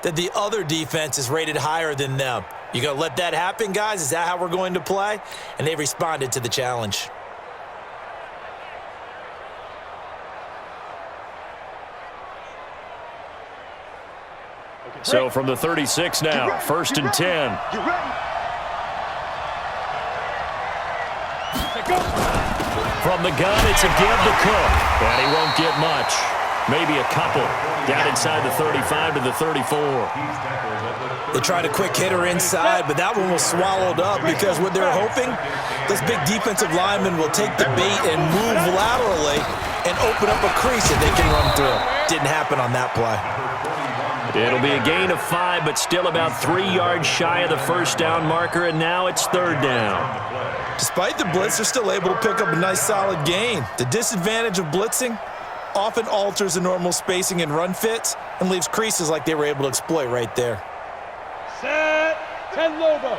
that the other defense is rated higher than them. You going to let that happen, guys? Is that how we're going to play? And they responded to the challenge. So from the 36 now, 1st and 10. From the gun, it's a give to Cook. And he won't get much. Maybe a couple. Down inside the 35 to the 34. They tried a quick hitter inside, but that one was swallowed up because what they're hoping, this big defensive lineman will take the bait and move laterally and open up a crease that they can run through. Didn't happen on that play. It'll be a gain of 5, but still about 3 yards shy of the first down marker, and now it's 3rd down. Despite the blitz, they're still able to pick up a nice solid gain. The disadvantage of blitzing often alters the normal spacing and run fits and leaves creases like they were able to exploit right there. Set, 10 Lobo.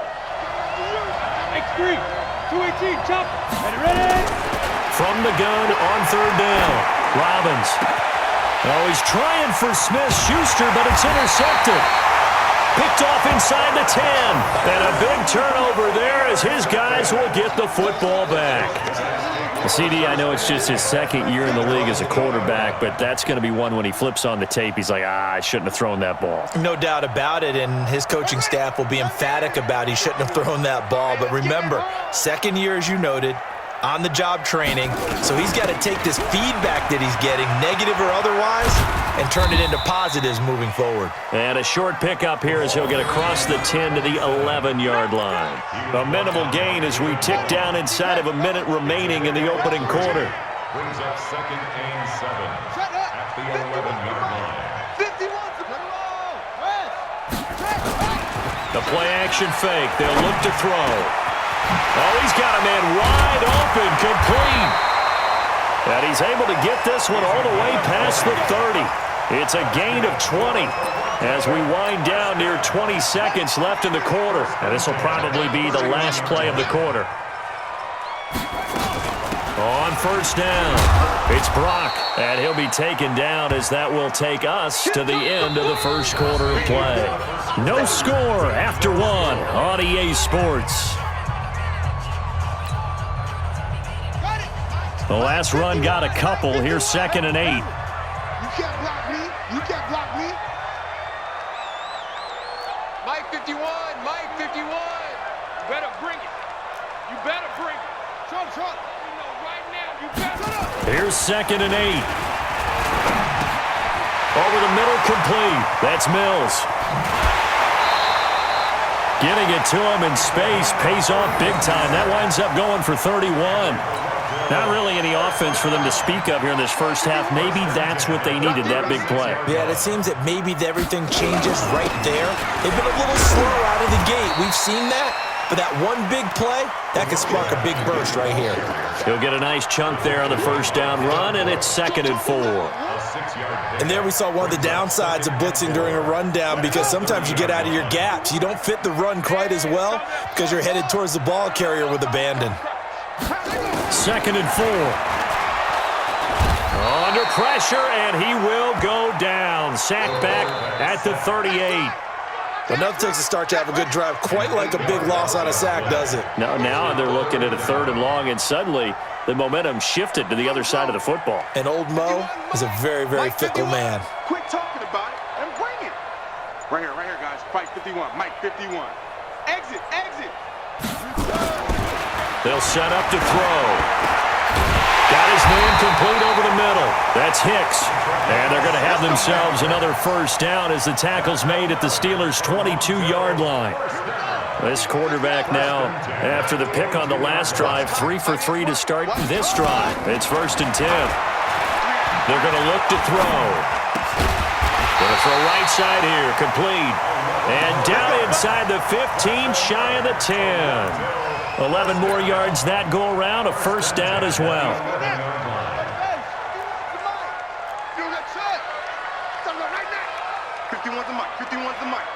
X3, 218, chop, ready. From the gun on 3rd down, Robbins. Oh, he's trying for Smith-Schuster, but it's intercepted. Picked off inside the 10. And a big turnover there as his guys will get the football back. CD, I know it's just his 2nd year in the league as a quarterback, but that's going to be one when he flips on the tape. He's like, I shouldn't have thrown that ball. No doubt about it, and his coaching staff will be emphatic about he shouldn't have thrown that ball. But remember, 2nd year, as you noted, on-the-job training, so he's got to take this feedback that he's getting, negative or otherwise, and turn it into positives moving forward. And a short pickup here as he'll get across the 10 to the 11-yard line. A minimal gain as we tick down inside of a minute remaining in the opening quarter. Brings up 2nd and 7 at the 11-yard line. 51. The play-action fake. They'll look to throw. Oh, he's got a man wide open, complete. And he's able to get this one all the way past the 30. It's a gain of 20 as we wind down near 20 seconds left in the quarter. And this will probably be the last play of the quarter. On 1st down, it's Brock, and he'll be taken down as that will take us to the end of the 1st quarter of play. No score after 1 on EA Sports. The last run got a couple. Here's 2nd and 8. You can't block me. You can't block me. Mike 51. Mike 51. You better bring it. You better bring it. Trump. You know right now. You better. Here's 2nd and 8. Over the middle, complete. That's Mills. Getting it to him in space pays off big time. That winds up going for 31. Not really any offense for them to speak of here in this first half. Maybe that's what they needed, that big play. Yeah, it seems that maybe everything changes right there. They've been a little slow out of the gate. We've seen that. But that one big play, that could spark a big burst right here. He'll get a nice chunk there on the 1st down run, and it's 2nd and 4. And there we saw one of the downsides of blitzing during a rundown because sometimes you get out of your gaps. You don't fit the run quite as well because you're headed towards the ball carrier with abandon. 2nd and 4. Under pressure, and he will go down. Sacked back at the 38. But nothing takes a start to have a good drive quite like a big loss on a sack, does it? Now they're looking at a 3rd and long, and suddenly the momentum shifted to the other side of the football. And old Mo is a very, very fickle man. Quit talking about it and bring it. Right here, guys. Fight 51. Mike 51. Exit. They'll set up to throw. Got his man complete over the middle. That's Hicks. And they're going to have themselves another 1st down as the tackle's made at the Steelers' 22-yard line. This quarterback now, after the pick on the last drive, 3 for 3 to start this drive. It's 1st and 10. They're going to look to throw. Going to throw right side here, complete. And down inside the 15, shy of the 10. 11 more yards that go around, a 1st down as well. 51's the mic.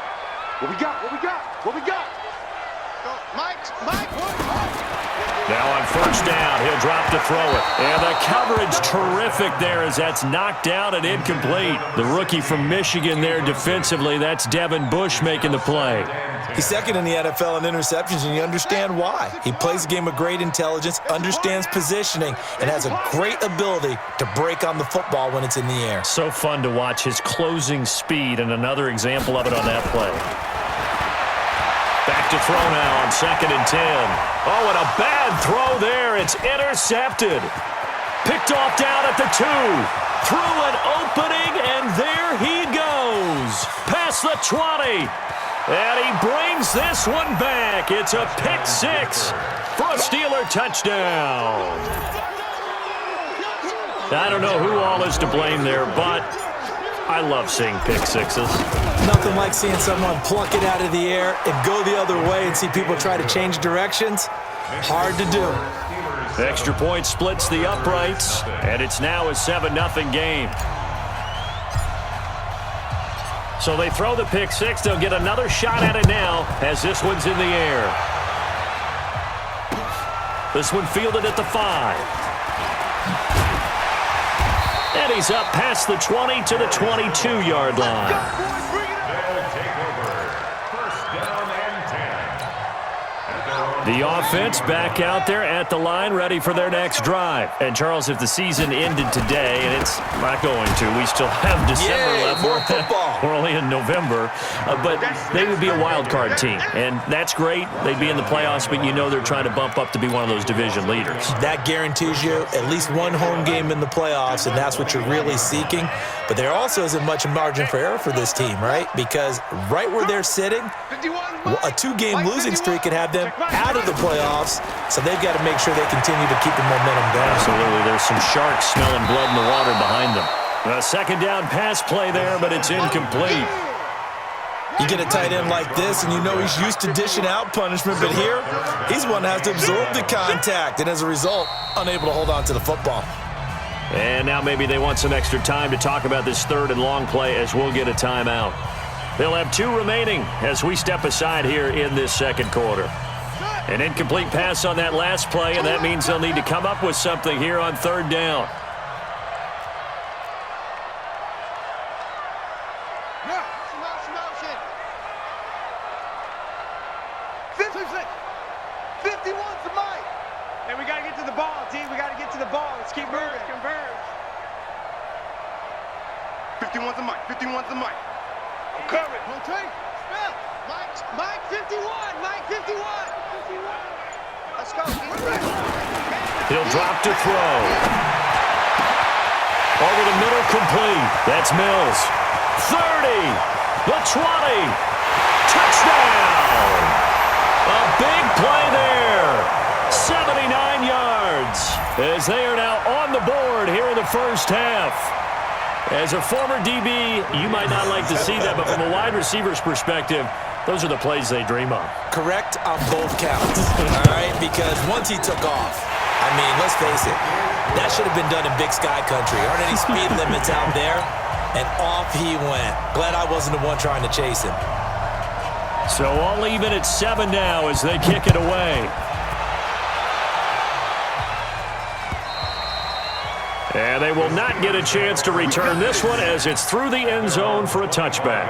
What we got? Now on first down, he'll drop to throw it. And the coverage terrific there as that's knocked down and incomplete. The rookie from Michigan there defensively, that's Devin Bush making the play. He's second in the NFL in interceptions, and you understand why. He plays a game of great intelligence, understands positioning, and has a great ability to break on the football when it's in the air. So fun to watch his closing speed, and another example of it on that play. Back to throw now on 2nd and 10. Oh, and a bad throw there. It's intercepted. Picked off down at the 2. Through an opening, and there he goes. Past the 20. And he brings this one back. It's a pick 6 for a Steeler touchdown. I don't know who all is to blame there, but I love seeing pick sixes. Nothing like seeing someone pluck it out of the air and go the other way and see people try to change directions. Hard to do. Extra point splits the uprights, and it's now a 7-0 game. So they throw the pick 6. They'll get another shot at it now as this one's in the air. This one fielded at the 5. And he's up past the 20 to the 22-yard line. They'll take over. First down and 10. The offense back out there at the line, ready for their next drive. And, Charles, if the season ended today, and it's not going to, we still have December left. More football. We're only in November. But they would be a wild card team. And that's great. They'd be in the playoffs, but you know they're trying to bump up to be one of those division leaders. That guarantees you at least one home game in the playoffs, and that's what you're really seeking. But there also isn't much margin for error for this team, right? Because right where they're sitting, a 2-game losing streak could have them out of the playoffs, so they've got to make sure they continue to keep the momentum going. Absolutely. There's some sharks smelling blood in the water behind them. A second down pass play there, but it's incomplete. You get a tight end like this, and you know he's used to dishing out punishment, but here, he's one that has to absorb the contact, and as a result, unable to hold on to the football. And now maybe they want some extra time to talk about this 3rd and long play as we'll get a timeout. They'll have 2 remaining as we step aside here in this second quarter. An incomplete pass on that last play, and that means they'll need to come up with something here on 3rd down. Hey, we got to get to the ball, team. We got to get to the ball. Let's keep moving. Converge. 51's the mic. 51's the mic. Cover it. Mike 51. Mike 51. Let's go. He'll drop to throw. Over the middle, complete. That's Mills. 30. The 20. Touchdown. A big play there. 79 yards. As they are now on the board here in the first half. As a former DB, you might not like to see that, but from a wide receiver's perspective, those are the plays they dream of. Correct on both counts, all right? Because once he took off, I mean, let's face it, that should have been done in Big Sky Country. Aren't any speed limits out there? And off he went. Glad I wasn't the one trying to chase him. So all even at 7 now as they kick it away. And they will not get a chance to return this one as it's through the end zone for a touchback.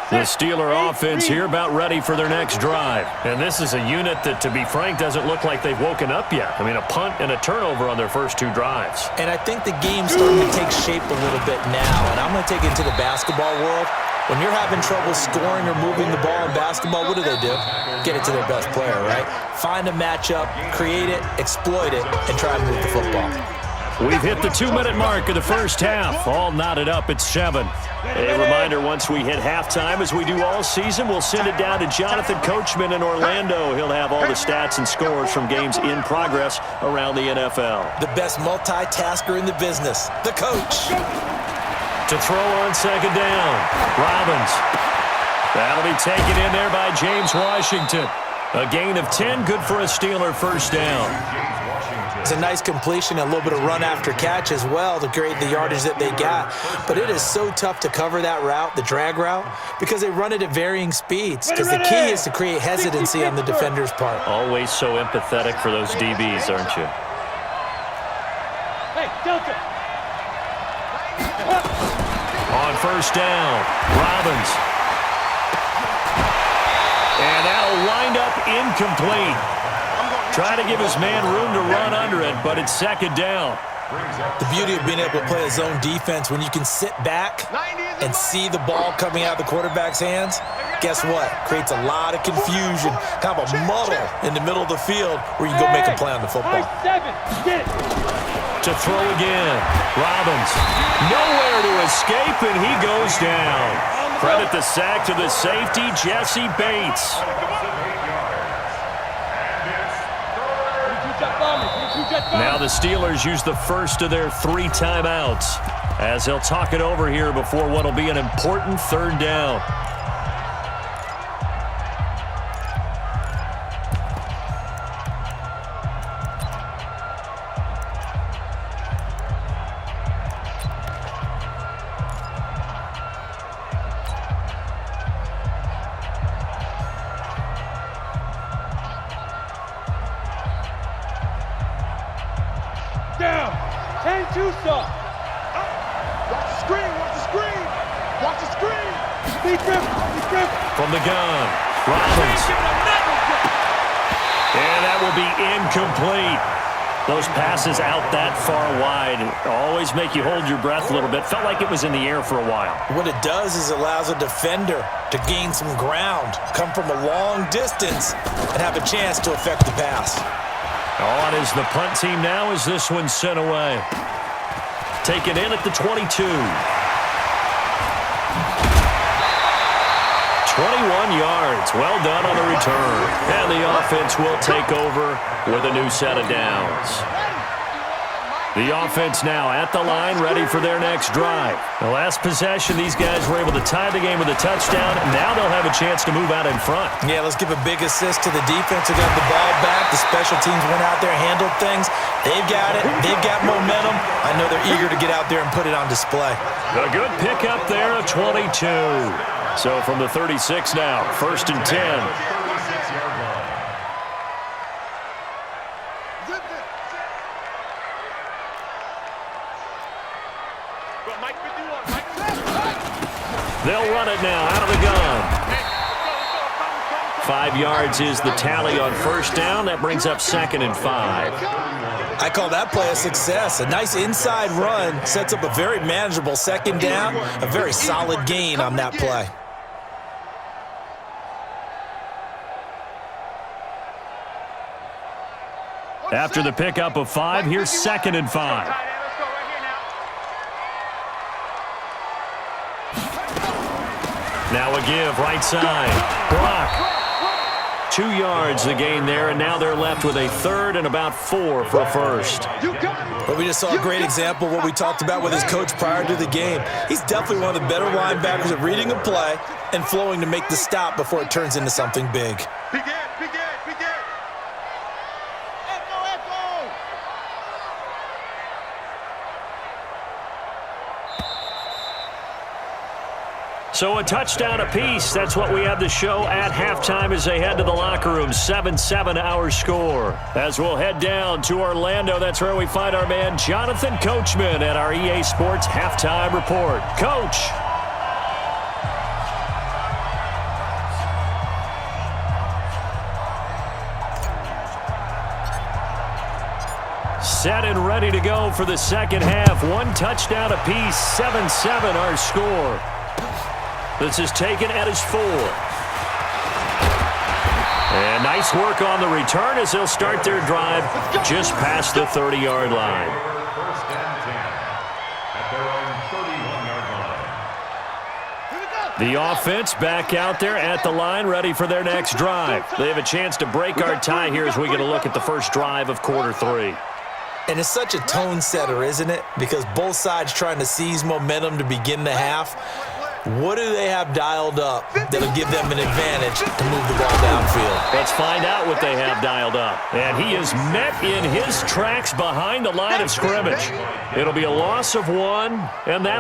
The Steeler offense here about ready for their next drive. And this is a unit that, to be frank, doesn't look like they've woken up yet. I mean, a punt and a turnover on their first 2 drives. And I think the game's starting to take shape a little bit now. And I'm going to take it to the basketball world. When you're having trouble scoring or moving the ball in basketball, what do? Get it to their best player, right? Find a matchup, create it, exploit it, and try to move the football. We've hit the 2-minute mark of the first half. All knotted up at 7. A reminder, once we hit halftime, as we do all season, we'll send it down to Jonathan Coachman in Orlando. He'll have all the stats and scores from games in progress around the NFL. The best multitasker in the business, the coach. To throw on 2nd down. Robbins. That'll be taken in there by James Washington. A gain of 10, good for a Steeler first down. It's a nice completion, a little bit of run after catch as well to create the yardage that they got. But it is so tough to cover that route, the drag route, because they run it at varying speeds. Because the key is to create hesitancy on the defender's part. Always so empathetic for those DBs, aren't you? Hey, Delta. On first down, Robbins. And that'll wind up incomplete. Trying to give his man room to run under it, but it's second down. The beauty of being able to play a zone defense, when you can sit back and see the ball coming out of the quarterback's hands, guess what? Creates a lot of confusion, kind of a muddle in the middle of the field where you can go make a play on the football. To throw again, Robbins. Nowhere to escape, and he goes down. Credit the sack to the safety, Jesse Bates. Now the Steelers use the first of their 3 timeouts as they'll talk it over here before what will be an important third down. Down. 10-2 stop. Watch the screen. Watch the screen. Watch the screen. Be careful. Be careful. From the gun, Robbins. And that will be incomplete. Those passes out that far wide always make you hold your breath a little bit. Felt like it was in the air for a while. What it does is it allows a defender to gain some ground, come from a long distance, and have a chance to affect the pass. On is the punt team now as this one's sent away. Taken in at the 22. 21 yards. Well done on the return. And the offense will take over with a new set of downs. The offense now at the line, ready for their next drive. The last possession, these guys were able to tie the game with a touchdown. Now they'll have a chance to move out in front. Yeah, let's give a big assist to the defense who got the ball back. The special teams went out there, handled things. They've got it. They've got momentum. I know they're eager to get out there and put it on display. A good pickup there of 22. So from the 36 now, 1st and 10. They'll run it now out of the gun. 5 yards is the tally on first down. That brings up 2nd and 5. I call that play a success. A nice inside run sets up a very manageable second down, a very solid gain on that play. After the pickup of 5, here's 2nd and 5. Now a give, right side. Block. 2 yards the gain there, and now they're left with a 3rd and about 4 for a first. But we just saw a great example of what we talked about with his coach prior to the game. He's definitely one of the better linebackers at reading a play and flowing to make the stop before it turns into something big. So a touchdown apiece. That's what we have to show at halftime as they head to the locker room. 7-7 our score. As we'll head down to Orlando, that's where we find our man Jonathan Coachman at our EA Sports Halftime Report. Coach. Set and ready to go for the second half. 1 touchdown apiece. 7-7 our score. This is taken at his 4. And nice work on the return as they'll start their drive just past the 30-yard line. First and 10 at their own 31-yard line. The offense back out there at the line, ready for their next drive. They have a chance to break our tie here as we get a look at the first drive of quarter 3. And it's such a tone setter, isn't it? Because both sides trying to seize momentum to begin the half. What do they have dialed up that'll give them an advantage to move the ball downfield? Let's find out what they have dialed up. And he is met in his tracks behind the line of scrimmage. It'll be a loss of 1, and that